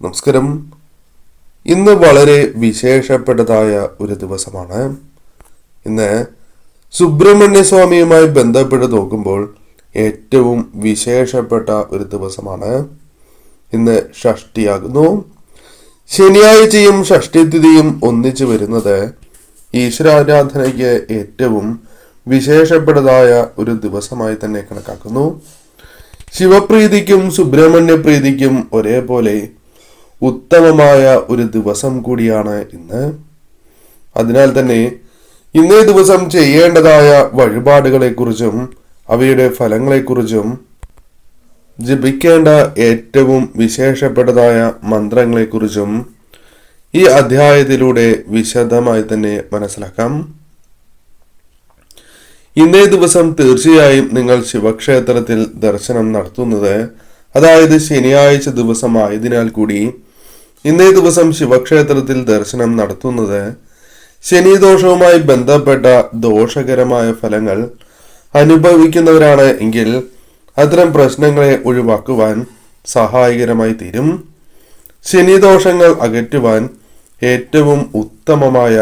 നമസ്കാരം. ഇന്ന് വളരെ വിശേഷപ്പെട്ടതായ ഒരു ദിവസമാണ്. ഇന്ന് സുബ്രഹ്മണ്യ സ്വാമിയുമായി ബന്ധപ്പെട്ട് നോക്കുമ്പോൾ ഏറ്റവും വിശേഷപ്പെട്ട ഒരു ദിവസമാണ്. ഇന്ന് ഷഷ്ടിയാകുന്നു. ശനിയാഴ്ചയും ഷഷ്ടിതിഥിയും ഒന്നിച്ചു വരുന്നത് ഈശ്വരാരാധനയ്ക്ക് ഏറ്റവും വിശേഷപ്പെട്ടതായ ഒരു ദിവസമായി തന്നെ കണക്കാക്കുന്നു. ശിവപ്രീതിക്കും സുബ്രഹ്മണ്യ പ്രീതിക്കും ഒരേപോലെ ഉത്തമമായ ഒരു ദിവസം കൂടിയാണ് ഇന്ന്. അതിനാൽ തന്നെ ഇന്നേ ദിവസം ചെയ്യേണ്ടതായ വഴിപാടുകളെക്കുറിച്ചും അവയുടെ ഫലങ്ങളെക്കുറിച്ചും ജപിക്കേണ്ട ഏറ്റവും വിശേഷപ്പെട്ടതായ മന്ത്രങ്ങളെക്കുറിച്ചും ഈ അധ്യായത്തിലൂടെ വിശദമായി തന്നെ മനസ്സിലാക്കാം. ഇന്നേ ദിവസം തീർച്ചയായും നിങ്ങൾ ശിവക്ഷേത്രത്തിൽ ദർശനം നടത്തുന്നത്, അതായത് ശനിയാഴ്ച ദിവസമായതിനാൽ കൂടി ഇന്നേ ദിവസം ശിവക്ഷേത്രത്തിൽ ദർശനം നടത്തുന്നത് ശനിദോഷവുമായി ബന്ധപ്പെട്ട ദോഷകരമായ ഫലങ്ങൾ അനുഭവിക്കുന്നവരാണ് എങ്കിൽ അത്തരം പ്രശ്നങ്ങളെ ഒഴിവാക്കുവാൻ സഹായകരമായി തീരും. ശനിദോഷങ്ങൾ അകറ്റുവാൻ ഏറ്റവും ഉത്തമമായ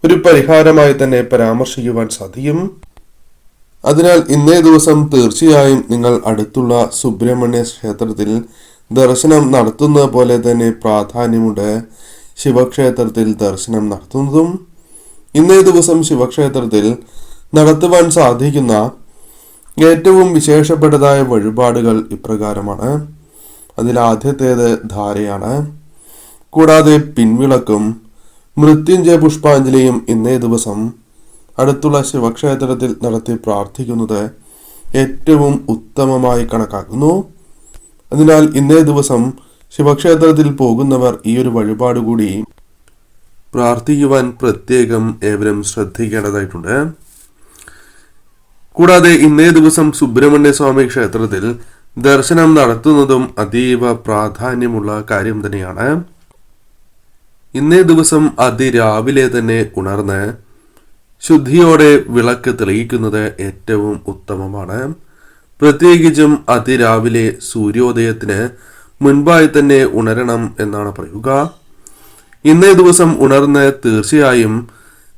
ഒരു പരിഹാരമായി തന്നെ പരാമർശിക്കുവാൻ സാധിക്കും. അതിനാൽ ഇന്നേ ദിവസം തീർച്ചയായും നിങ്ങൾ അടുത്തുള്ള സുബ്രഹ്മണ്യ ക്ഷേത്രത്തിൽ ദർശനം നടത്തുന്നത് പോലെ തന്നെ പ്രാധാന്യമുണ്ട് ശിവക്ഷേത്രത്തിൽ ദർശനം നടത്തുന്നതും. ഇന്നേ ദിവസം ശിവക്ഷേത്രത്തിൽ നടത്തുവാൻ സാധിക്കുന്ന ഏറ്റവും വിശേഷപ്പെട്ടതായ വഴിപാടുകൾ ഇപ്രകാരമാണ്. അതിൽ ആദ്യത്തേത് ധാരയാണ്. കൂടാതെ പിൻവിളക്കും മൃത്യുഞ്ജയ പുഷ്പാഞ്ജലിയും ഇന്നേ ദിവസം അടുത്തുള്ള ശിവക്ഷേത്രത്തിൽ നടത്തി പ്രാർത്ഥിക്കുന്നത് ഏറ്റവും ഉത്തമമായി കണക്കാക്കുന്നു. അതിനാൽ ഇന്നേ ദിവസം ശിവക്ഷേത്രത്തിൽ പോകുന്നവർ ഈ ഒരു വഴിപാട് കൂടി പ്രാർത്ഥിക്കുവാൻ പ്രത്യേകം ഏവരും ശ്രദ്ധിക്കേണ്ടതായിട്ടുണ്ട്. കൂടാതെ ഇന്നേ ദിവസം സുബ്രഹ്മണ്യ സ്വാമി ക്ഷേത്രത്തിൽ ദർശനം നടത്തുന്നതും അതീവ പ്രാധാന്യമുള്ള കാര്യം തന്നെയാണ്. ഇന്നേ ദിവസം അതിരാവിലെ തന്നെ ഉണർന്ന് ശുദ്ധിയോടെ വിളക്ക് തെളിയിക്കുന്നത് ഏറ്റവും ഉത്തമമാണ്. പ്രത്യേകിച്ചും അതിരാവിലെ സൂര്യോദയത്തിന് മുൻപായി തന്നെ ഉണരണം എന്നാണ് പറയുക. ഇന്നേ ദിവസം ഉണർന്ന് തീർച്ചയായും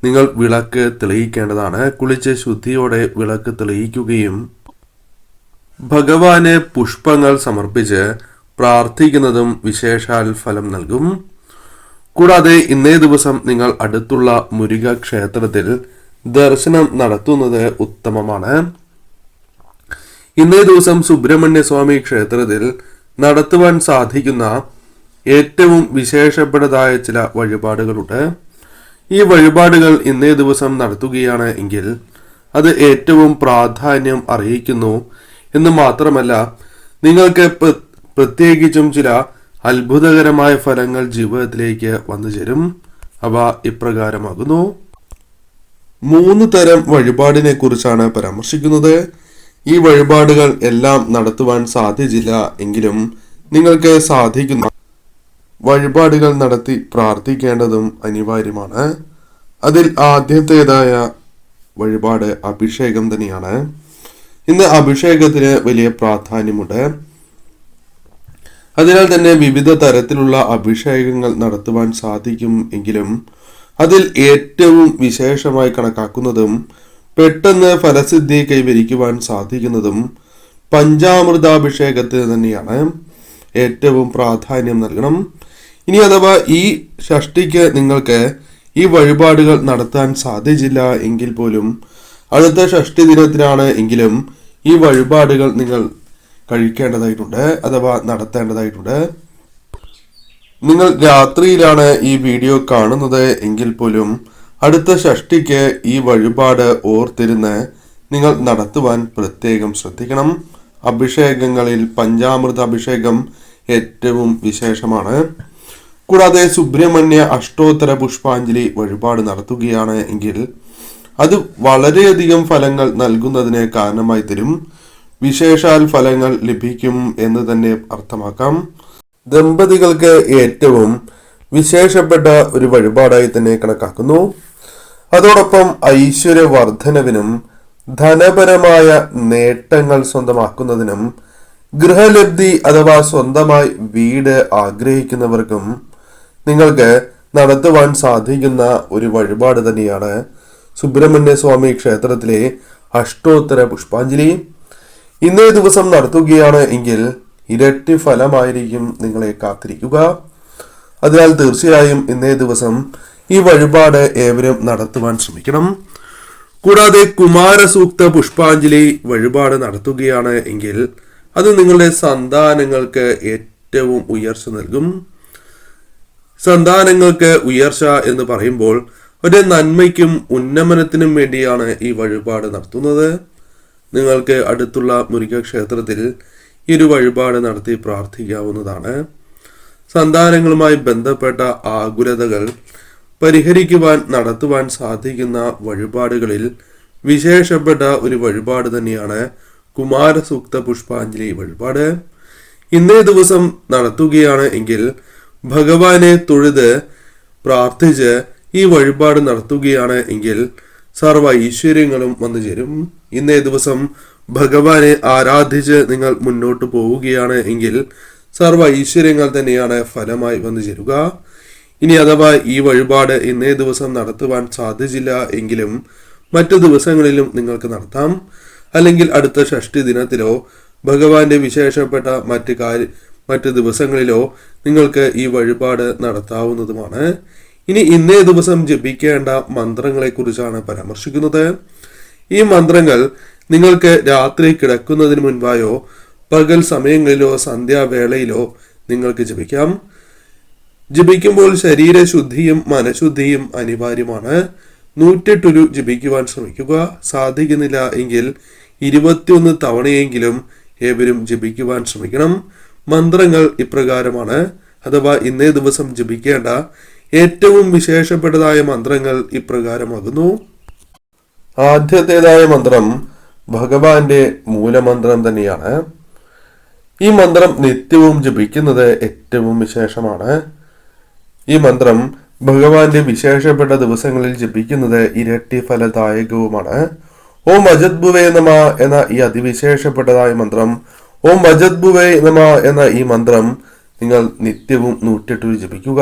നിങ്ങൾ വിളക്ക് തെളിയിക്കേണ്ടതാണ്. കുളിച്ച് ശുദ്ധിയോടെ വിളക്ക് തെളിയിക്കുകയും ഭഗവാന് പുഷ്പങ്ങൾ സമർപ്പിച്ച് പ്രാർത്ഥിക്കുന്നതും വിശേഷാൽ ഫലം നൽകും. കൂടാതെ ഇന്നേ ദിവസം നിങ്ങൾ അടുത്തുള്ള മുരുക ക്ഷേത്രത്തിൽ ദർശനം നടത്തുന്നത് ഉത്തമമാണ്. ഇന്നേ ദിവസം സുബ്രഹ്മണ്യ സ്വാമി ക്ഷേത്രത്തിൽ നടത്തുവാൻ സാധിക്കുന്ന ഏറ്റവും വിശേഷപ്പെട്ടതായ ചില വഴിപാടുകളുണ്ട്. ഈ വഴിപാടുകൾ ഇന്നേ ദിവസം നടത്തുകയാണ് എങ്കിൽ അത് ഏറ്റവും പ്രാധാന്യം അറിയിക്കുന്നു എന്ന് മാത്രമല്ല, നിങ്ങൾക്ക് പ്രത്യേകിച്ചും ചില അത്ഭുതകരമായ ഫലങ്ങൾ ജീവിതത്തിലേക്ക് വന്നു ചേരും. അവ ഇപ്രകാരമാകുന്നു. 3 തരം വഴിപാടിനെ കുറിച്ചാണ് പരാമർശിക്കുന്നത്. ഈ വഴിപാടുകൾ എല്ലാം നടത്തുവാൻ സാധിച്ചില്ല എങ്കിലും നിങ്ങൾക്ക് സാധിക്കുന്ന വഴിപാടുകൾ നടത്തി പ്രാർത്ഥിക്കേണ്ടതും അനിവാര്യമാണ്. അതിൽ ആദ്യത്തേതായ വഴിപാട് അഭിഷേകം തന്നെയാണ്. ഇന്ന് അഭിഷേകത്തിന് വലിയ പ്രാധാന്യമുണ്ട്. അതിനാൽ തന്നെ വിവിധ തരത്തിലുള്ള അഭിഷേകങ്ങൾ നടത്തുവാൻ സാധിക്കും എങ്കിലും അതിൽ ഏറ്റവും വിശേഷമായി കണക്കാക്കുന്നതും പെട്ടെന്ന് ഫലസിദ്ധി കൈവരിക്കുവാൻ സാധിക്കുന്നതും പഞ്ചാമൃതാഭിഷേകത്തിന് തന്നെയാണ്. ഏറ്റവും പ്രാധാന്യം നൽകണം. ഇനി അഥവാ ഈ ഷഷ്ടിക്ക് നിങ്ങൾക്ക് ഈ വഴിപാടുകൾ നടത്താൻ സാധിച്ചില്ല എങ്കിൽ പോലും അടുത്ത ഷഷ്ടി ദിനത്തിനാണ് എങ്കിലും ഈ വഴിപാടുകൾ നിങ്ങൾ കഴിക്കേണ്ടതായിട്ടുണ്ട്, അഥവാ നടത്തേണ്ടതായിട്ടുണ്ട്. നിങ്ങൾ രാത്രിയിലാണ് ഈ വീഡിയോ കാണുന്നത് എങ്കിൽ പോലും അടുത്ത ഷഷ്ടിക്ക് ഈ വഴിപാട് ഓർത്തിരുന്ന് നിങ്ങൾ നടത്തുവാൻ പ്രത്യേകം ശ്രദ്ധിക്കണം. അഭിഷേകങ്ങളിൽ പഞ്ചാമൃത അഭിഷേകം ഏറ്റവും വിശേഷമാണ്. കൂടാതെ സുബ്രഹ്മണ്യ അഷ്ടോത്തര പുഷ്പാഞ്ജലി വഴിപാട് നടത്തുകയാണ് എങ്കിൽ അത് വളരെയധികം ഫലങ്ങൾ നൽകുന്നതിന് കാരണമായി തരും. വിശേഷാൽ ഫലങ്ങൾ ലഭിക്കും എന്ന് തന്നെ അർത്ഥമാക്കാം. ദമ്പതികൾക്ക് ഏറ്റവും വിശേഷപ്പെട്ട ഒരു വഴിപാടായി തന്നെ കണക്കാക്കുന്നു. അതോടൊപ്പം ഐശ്വര്യവർദ്ധനവിനും ധനപരമായ നേട്ടങ്ങൾ സ്വന്തമാക്കുന്നതിനും ഗൃഹലബ്ധി അഥവാ സ്വന്തമായി വീട് ആഗ്രഹിക്കുന്നവർക്കും നിങ്ങൾക്ക് നടത്തുവാൻ സാധിക്കുന്ന ഒരു വഴിപാട് തന്നെയാണ് സുബ്രഹ്മണ്യ സ്വാമി ക്ഷേത്രത്തിലെ അഷ്ടോത്തര പുഷ്പാഞ്ജലി. ഇന്നേ ദിവസം നടത്തുകയാണ് എങ്കിൽ ഇരട്ടി ഫലമായിരിക്കും നിങ്ങളെ കാത്തിരിക്കുക. അതിനാൽ തീർച്ചയായും ഇന്നേ ദിവസം ഈ വഴിപാട് ഏവരും നടത്തുവാൻ ശ്രമിക്കണം. കൂടാതെ കുമാരസൂക്ത പുഷ്പാഞ്ജലി വഴിപാട് നടത്തുകയാണ് എങ്കിൽ അത് നിങ്ങളുടെ സന്താനങ്ങൾക്ക് ഏറ്റവും ഉയർച്ച നൽകും. സന്താനങ്ങൾക്ക് ഉയർച്ച എന്ന് പറയുമ്പോൾ ഒരു നന്മയ്ക്കും ഉന്നമനത്തിനും വേണ്ടിയാണ് ഈ വഴിപാട് നടത്തുന്നത്. നിങ്ങൾക്ക് അടുത്തുള്ള മുരുക ക്ഷേത്രത്തിൽ ഈ ഒരു വഴിപാട് നടത്തി പ്രാർത്ഥിക്കാവുന്നതാണ്. സന്താനങ്ങളുമായി ബന്ധപ്പെട്ട ആകുലതകൾ പരിഹരിക്കുവാൻ നടത്തുവാൻ സാധിക്കുന്ന വഴിപാടുകളിൽ വിശേഷപ്പെട്ട ഒരു വഴിപാട് തന്നെയാണ് കുമാരസൂക്ത പുഷ്പാഞ്ജലി വഴിപാട്. ഇന്നേ ദിവസം നടത്തുകയാണ് എങ്കിൽ ഭഗവാനെ തൊഴുത് പ്രാർത്ഥിച്ച് ഈ വഴിപാട് നടത്തുകയാണ് എങ്കിൽ സർവ്വ ഐശ്വര്യങ്ങളും വന്നു ചേരും. ഇന്നേ ദിവസം ഭഗവാനെ ആരാധിച്ച് നിങ്ങൾ മുന്നോട്ട് പോവുകയാണ് എങ്കിൽ സർവ്വ ഐശ്വര്യങ്ങൾ തന്നെയാണ് ഫലമായി വന്നു ചേരുക. ഇനി അഥവാ ഈ വഴിപാട് ഇന്നേ ദിവസം നടത്തുവാൻ സാധിച്ചില്ല എങ്കിലും മറ്റു ദിവസങ്ങളിലും നിങ്ങൾക്ക് നടത്താം. അല്ലെങ്കിൽ അടുത്ത ഷഷ്ടി ദിനത്തിലോ ഭഗവാന്റെ വിശേഷപ്പെട്ട മറ്റ് ദിവസങ്ങളിലോ നിങ്ങൾക്ക് ഈ വഴിപാട് നടത്താവുന്നതുമാണ്. ഇനി ഇന്നേ ദിവസം ജപിക്കേണ്ട മന്ത്രങ്ങളെ കുറിച്ചാണ് പരാമർശിക്കുന്നത്. ഈ മന്ത്രങ്ങൾ നിങ്ങൾക്ക് രാത്രി കിടക്കുന്നതിന് മുൻപായോ പകൽ സമയങ്ങളിലോ സന്ധ്യാവേളയിലോ നിങ്ങൾക്ക് ജപിക്കാം. ജപിക്കുമ്പോൾ ശരീരശുദ്ധിയും മനഃശുദ്ധിയും അനിവാര്യമാണ്. 108 ജപിക്കുവാൻ ശ്രമിക്കുക. സാധിക്കുന്നില്ല എങ്കിൽ 21 തവണയെങ്കിലും ഏവരും ജപിക്കുവാൻ ശ്രമിക്കണം. മന്ത്രങ്ങൾ ഇപ്രകാരമാണ്, അഥവാ ഇന്നേ ദിവസം ജപിക്കേണ്ട ഏറ്റവും വിശേഷപ്പെട്ടതായ മന്ത്രങ്ങൾ ഇപ്രകാരമാകുന്നു. ആദ്യത്തേതായ മന്ത്രം ഭഗവാന്റെ മൂലമന്ത്രം തന്നെയാണ്. ഈ മന്ത്രം നിത്യവും ജപിക്കുന്നത് ഏറ്റവും വിശേഷമാണ്. ഈ മന്ത്രം ഭഗവാന്റെ വിശേഷപ്പെട്ട ദിവസങ്ങളിൽ ജപിക്കുന്നത് ഇരട്ടി ഫലദായകവുമാണ്. ഓം അജദ്ഭുവേ നമ എന്ന ഈ അതിവിശേഷപ്പെട്ടതായ മന്ത്രം, ഓം അജദ്ഭുവേ നമ എന്ന ഈ മന്ത്രം നിങ്ങൾ നിത്യവും 108 ജപിക്കുക.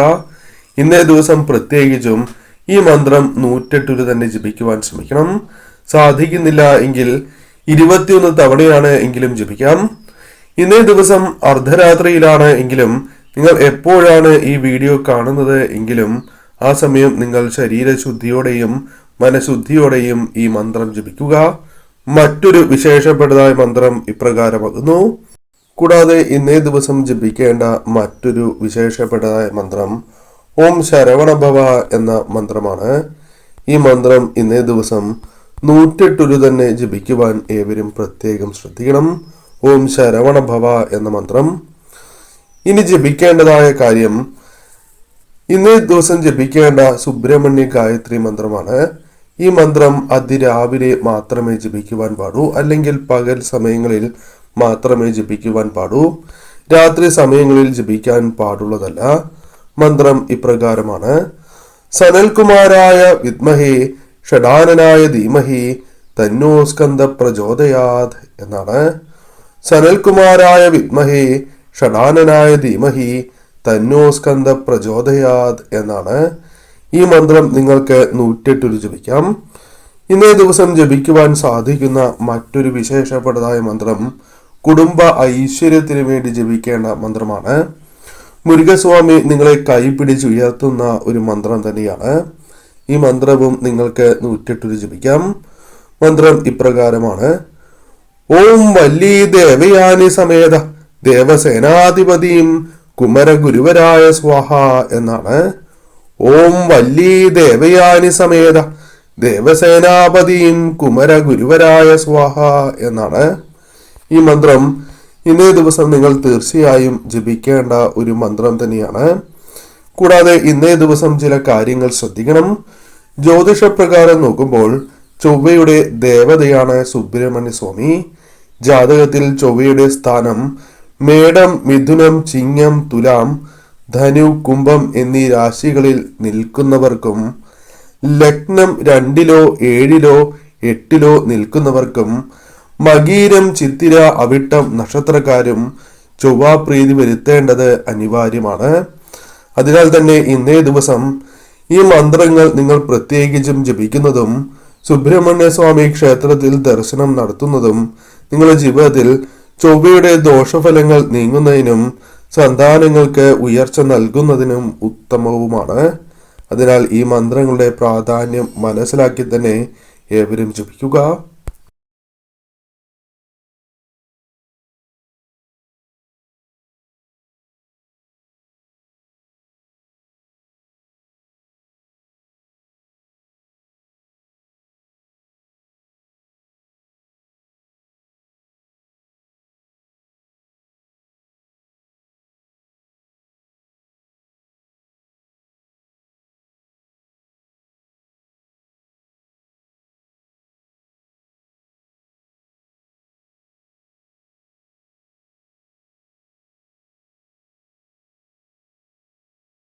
ഇന്നേ ദിവസം പ്രത്യേകിച്ചും ഈ മന്ത്രം 108 തന്നെ ജപിക്കുവാൻ ശ്രമിക്കണം. സാധിക്കുന്നില്ല എങ്കിൽ 21 തവണയാണ് എങ്കിലും ജപിക്കാം. ഇന്നേ ദിവസം അർദ്ധരാത്രിയിലാണ് എങ്കിലും നിങ്ങൾ എപ്പോഴാണ് ഈ വീഡിയോ കാണുന്നത് എങ്കിലും ആ സമയം നിങ്ങൾ ശരീരശുദ്ധിയോടെയും മനഃശുദ്ധിയോടെയും ഈ മന്ത്രം ജപിക്കുക. മറ്റൊരു വിശേഷപ്പെട്ടതായ മന്ത്രം ഇപ്രകാരമാകുന്നു. കൂടാതെ ഇന്നേ ദിവസം ജപിക്കേണ്ട മറ്റൊരു വിശേഷപ്പെട്ടതായ മന്ത്രം ഓം ശരവണഭവ എന്ന മന്ത്രമാണ്. ഈ മന്ത്രം ഇന്നേ ദിവസം 108 തന്നെ ജപിക്കുവാൻ ഏവരും പ്രത്യേകം ശ്രദ്ധിക്കണം. ഓം ശരവണഭവ എന്ന മന്ത്രം. ഇനി ജപിക്കേണ്ടതായ കാര്യം, ഇന്നേ ദിവസം ജപിക്കേണ്ട സുബ്രഹ്മണ്യ ഗായത്രി മന്ത്രമാണ്. ഈ മന്ത്രം അതിരാവിലെ മാത്രമേ ജപിക്കുവാൻ പാടൂ, അല്ലെങ്കിൽ പകൽ സമയങ്ങളിൽ മാത്രമേ ജപിക്കുവാൻ പാടൂ. രാത്രി സമയങ്ങളിൽ ജപിക്കാൻ പാടുള്ളതല്ല. മന്ത്രം ഇപ്രകാരമാണ്. സനൽകുമാരായ വിദ്മഹേ ഷഡാനനായ ധീമഹി തന്നോ സ്കന്ദ പ്രചോദയാത് എന്നാണ്. സനൽകുമാരായ വിദ്മഹേ ഷഡാനനായ ധീമഹി തന്നോ സ്കന്ദ പ്രചോദയാത് എന്നാണ്. ഈ മന്ത്രം നിങ്ങൾക്ക് 108 ജപിക്കാം. ഇന്നേ ദിവസം ജപിക്കുവാൻ സാധിക്കുന്ന മറ്റൊരു വിശേഷപ്പെട്ടതായ മന്ത്രം കുടുംബ ഐശ്വര്യത്തിന് വേണ്ടി ജപിക്കേണ്ട മന്ത്രമാണ്. മുരുകസ്വാമി നിങ്ങളെ കൈപിടിച്ചുയർത്തുന്ന ഒരു മന്ത്രം തന്നെയാണ്. ഈ മന്ത്രവും നിങ്ങൾക്ക് 108 ജപിക്കാം. മന്ത്രം ഇപ്രകാരമാണ്. ഓം വല്ലീ ദേവയാനി സമേത ദേവസേനാധിപതിയും കുമരഗുരുവരായ സ്വാഹ എന്നാണ്. ഓം വല്ലീ ദേവയാനി സമേത ദേവസേനാപതിയും കുമരഗുരുവരായ സ്വാഹ എന്നാണ്. ഈ മന്ത്രം ഇന്നേ ദിവസം നിങ്ങൾ തീർച്ചയായും ജപിക്കേണ്ട ഒരു മന്ത്രം തന്നെയാണ്. കൂടാതെ ഇന്നേ ദിവസം ചില കാര്യങ്ങൾ ശ്രദ്ധിക്കണം. ജ്യോതിഷപ്രകാരം നോക്കുമ്പോൾ ചൊവ്വയുടെ ദേവതയാണ് സുബ്രഹ്മണ്യ സ്വാമി. ജാതകത്തിൽ ചൊവ്വയുടെ സ്ഥാനം മേടം, മിഥുനം, ചിങ്ങം, തുലാം, ധനു, കുംഭം എന്നീ രാശികളിൽ നിൽക്കുന്നവർക്കും ലഗ്നം 2-ലോ 7-ലോ 8-ലോ നിൽക്കുന്നവർക്കും മകീരം, ചിത്തിര, അവിട്ടം നക്ഷത്രക്കാരും ചൊവ്വാപ്രീതി വരുത്തേണ്ടത് അനിവാര്യമാണ്. അതിനാൽ തന്നെ ഇന്നേ ദിവസം ഈ മന്ത്രങ്ങൾ നിങ്ങൾ പ്രത്യേകിച്ചും ജപിക്കുന്നതും സുബ്രഹ്മണ്യ സ്വാമി ക്ഷേത്രത്തിൽ ദർശനം നടത്തുന്നതും നിങ്ങളുടെ ജീവിതത്തിൽ ചൊവ്വയുടെ ദോഷഫലങ്ങൾ നീങ്ങുന്നതിനും സന്താനങ്ങൾക്ക് ഉയർച്ച നൽകുന്നതിനും ഉത്തമവുമാണ്. അതിനാൽ ഈ മന്ത്രങ്ങളുടെ പ്രാധാന്യം മനസ്സിലാക്കി തന്നെ ഏവരും ജപിക്കുക.